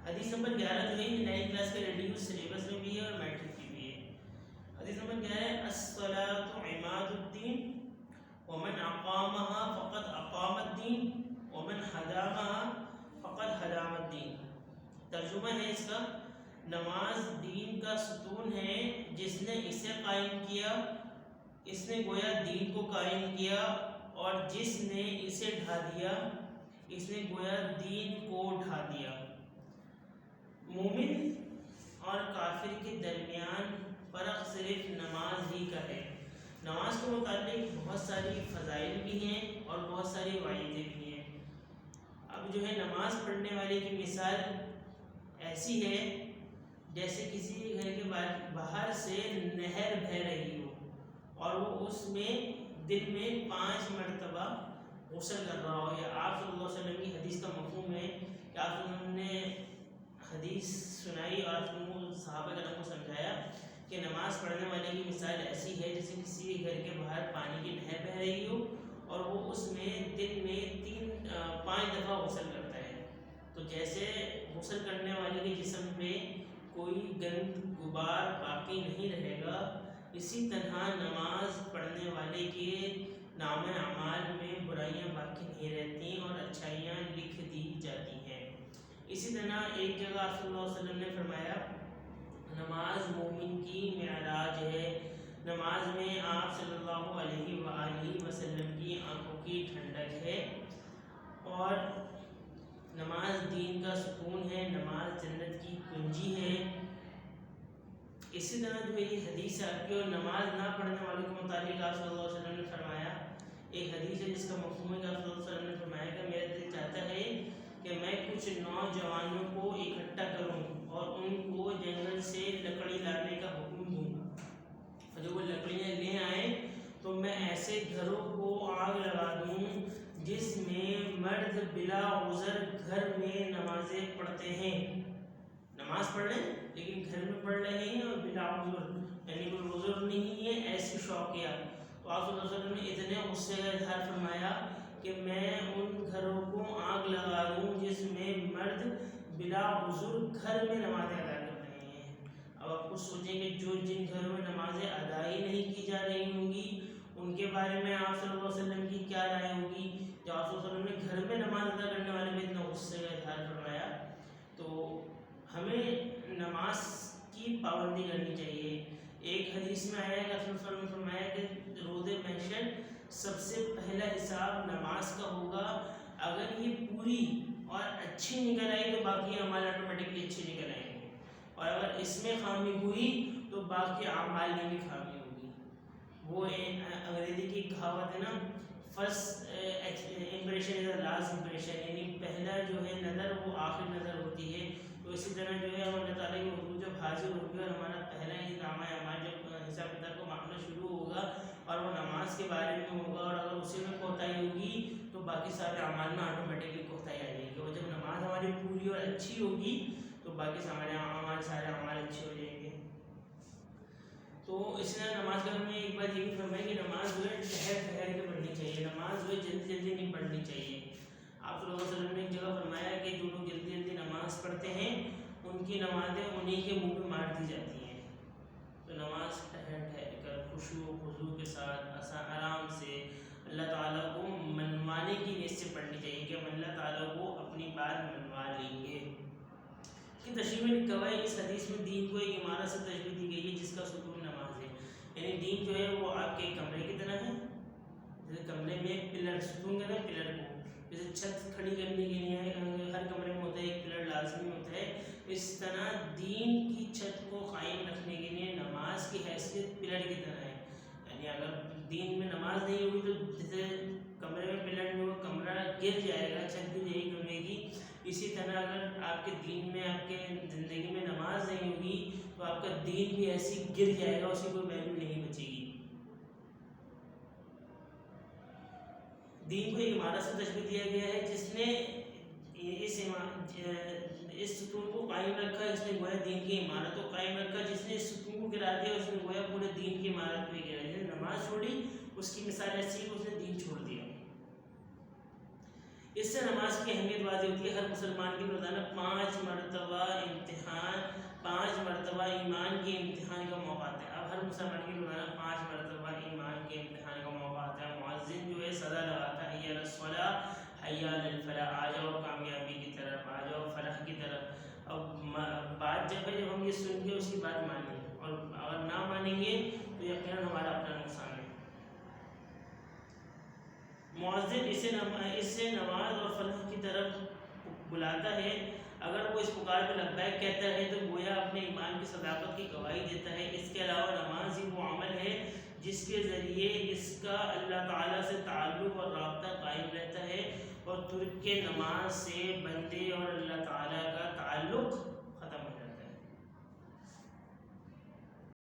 حدیث نمبر 11 جو ہے یہ 9 کلاس کے ریڈیو سلیبس میں بھی ہے اور میٹرک کی بھی ہے. حدیث نمبر 11 الصلاۃ عماد الدین ومن اقامها فقد اقام الدین ومن حدامها فقد حدام الدین. ترجمہ ہے اس کا، نماز دین کا ستون ہے، جس نے اسے قائم کیا اس نے گویا دین کو قائم کیا، اور جس نے اسے ڈھا دیا اس نے گویا دین کو ڈھا دیا. مومن اور کافر کے درمیان فرق صرف نماز ہی کا ہے. نماز کے متعلق بہت ساری فضائل بھی ہیں اور بہت ساری وعیدیں بھی ہیں. اب جو ہے نماز پڑھنے والے کی مثال ایسی ہے جیسے کسی گھر کے باہر سے نہر بہہ رہی ہو اور وہ اس میں دن میں 5 مرتبہ غسل کر رہا ہو. یا آپ صلی اللہ علیہ وسلم کی حدیث کا مفہوم ہے کہ آپ صلی اللہ علیہ وسلم نے حدیث سنائی اور صحابہ کرام کو سمجھایا کہ نماز پڑھنے والے کی مثال ایسی ہے جیسے کسی گھر کے باہر پانی کی نہر بہہ رہی ہو اور وہ اس میں دن میں 5 دفعہ غسل کرتا ہے. تو جیسے غسل کرنے والے کے جسم میں کوئی گند غبار باقی نہیں رہے گا، اسی طرح نماز پڑھنے والے کے نام اعمال میں برائیاں باقی نہیں رہتی اور اچھائیاں لکھ دی جاتی ہیں. اسی طرح ایک جگہ آپ صلی اللہ علیہ وسلم نے فرمایا نماز مومن کی معراج ہے. نماز میں آپ صلی اللہ علیہ وآلہ وسلم کی آنکھوں کی ٹھنڈک ہے اور نماز دین کا سکون ہے، نماز جنت کی کنجی ہے. اسی طرح جو یہ حدیث آپ کی اور نماز نہ پڑھنے والوں کے متعلق آپ صلی اللہ علیہ وسلم نے فرمایا، ایک حدیث ہے جس کا مفہوم ہے کہ آپ صلی اللہ علیہ وسلم نے فرمایا کہ میرا دل چاہتا ہے کہ میں کچھ نوجوانوں کو اکٹھا کروں اور ان کو جنگل سے لکڑی لانے کا حکم دوں. جب وہ لکڑیاں لے آئیں تو میں ایسے گھروں کو آگ لگا دوں جس میں مرد بلا عذر گھر میں نمازیں پڑھتے ہیں. نماز پڑھ رہے ہیں لیکن گھر میں پڑھ رہے ہیں اور بلا عذر یعنی کوئی عذر نہیں ہے، ایسی شوقیہ. تو آپ صلی اللہ علیہ وسلم نے اتنے غصے کا اظہار فرمایا کہ میں ان گھروں کو آگ لگا دوں جس میں مرد بلا عذر گھر میں نمازیں ادا کر رہے ہیں. اب آپ کچھ سوچیں کہ جن گھروں میں نمازیں ادا ہی نہیں کی جا رہی ہوں گی ان کے بارے میں آپ صلی اللہ علیہ وسلم کی کیا رائے ہوگی. جو آپ صلی اللہ علیہ وسلم نے گھر میں نماز ادا کرنے والے میں اتنا غصے کا اظہار فرمایا. تو ہمیں نماز کی پابندی کرنی چاہیے. ایک حدیث میں آیا کہ آپ صلی اللہ علیہ وسلم نے فرمایا کہ روز محشر سب سے پہلا حساب نماز کا ہوگا. اگر یہ پوری اور اچھی نکل آئی تو باقی اعمال آٹومیٹکلی اچھے نکل آئیں گے، اور اگر اس میں خامی ہوئی تو باقی اعمال میں بھی خامی ہوگی. وہ انگریزی کی کہاوت ہے نا، first impression is the last impression, یعنی پہلا جو ہے نظر وہ آخر نظر ہوتی ہے. تو اسی طرح جو ہے ہم اللہ تعالیٰ کی حضور جب حاضر ہوگی اور ہمارا پہلا ہی نامہ اعمال جب حساب کتاب کو مانگنا شروع ہوگا اور وہ نماز کے بارے میں ہوگا اور اگر اسی میں کوتاہی ہوگی تو باقی سارے اعمال میں آٹومیٹکلی کوتاہی آ جائے گی. اور جب نماز ہماری پوری اور اچھی ہوگی تو باقی سارے اعمال اچھے ہو جائیں گے. تو اس طرح نماز کا ہمیں ایک بات یہ بھی فرمائی کہ نماز جو ہے ٹھہر کے پڑھنی چاہیے، نماز جو ہے جلدی نہیں پڑھنی چاہیے. آپ صلی اللہ علیہ وسلم نے ایک جگہ فرمایا کہ جو لوگ جلدی نماز پڑھتے ہیں ان کی نمازیں انہی کے منہ پہ مار دی جاتی ہیں. تو نماز ٹھہر کر خشوع و خضوع کے ساتھ آرام سے اللہ تعالیٰ کو منوانے کی نیت سے پڑھنی چاہیے کہ ہم اللہ تعالیٰ کو اپنی بات منوا لیں گے. کہ تشریح میں لکھا ہوا ہے اس حدیث میں دین کو ایک عمارت سے تشبیہ دی گئی ہے جس کا ستون نماز ہے. یعنی دین جو ہے وہ آپ کے کمرے کی طرح ہے، جیسے کمرے میں پلر ستون کہتے ہیں پلر کو، جیسے چھت کھڑی کرنے کے لیے ہر کمرے میں ہوتا ہے ایک پلر لازمی ہوتا ہے، اس طرح دین کی چھت کو قائم رکھنے کے لیے نماز کی حیثیت پلر کی طرح ہے. یعنی اگر دین میں نماز نہیں ہوگی تو جیسے کمرے میں پلر نہیں ہوگا کمرہ گر جائے گا، چھت گر جائے گی کمرے کی. اسی طرح اگر آپ کے دین میں آپ کے زندگی میں نماز نہیں ہوگی تو آپ کا دین بھی ایسی گر جائے گا، اس کی کوئی ویلیو نہیں بچے گی. دین کو ایک عمارت سے تشبیہ دیا گیا ہے جس نے اس ستون کو قائم رکھا، اس نے گویا دین کی عمارت کو قائم رکھا. جس نے اس ستون کو گرا دیا اس نے گویا پورے دین کی عمارت کو گرا دیا. نماز چھوڑی اس کی مثال ایسی ہے کہ اس نے دین چھوڑ دیا. اس سے نماز کی اہمیت واضح ہوتی ہے۔ ہر مسلمان کی روزانہ 5 مرتبہ ایمان کے امتحان کا موقع آتا ہے۔ اب ہر مسلمان کی روزانہ 5 مرتبہ ایمان کے امتحان کا موقع آتا ہے۔ مؤذن جو ہے صدا لگاتا ہے، حی علی الصلاۃ حی علی الفلاح، آ جاؤ کامیابی کی طرف، آ جاؤ فلاح کی طرف۔ اب بات جب ہم یہ سن کے اس کی بات مانیں گے، اور اگر نہ مانیں گے تو یقیناً ہمارا اپنا نقصان ہے۔ مؤذن اسے نماز اور فلاح کی طرف بلاتا ہے۔ اگر وہ اس پکار میں لبیک کہتا ہے تو گویا اپنے ایمان کی صداقت کی گواہی دیتا ہے۔ اس کے علاوہ نماز ہی وہ عمل ہے جس کے ذریعے اس کا اللہ تعالیٰ سے تعلق اور رابطہ قائم رہتا ہے، اور ترک نماز سے بندے اور اللہ تعالیٰ کا تعلق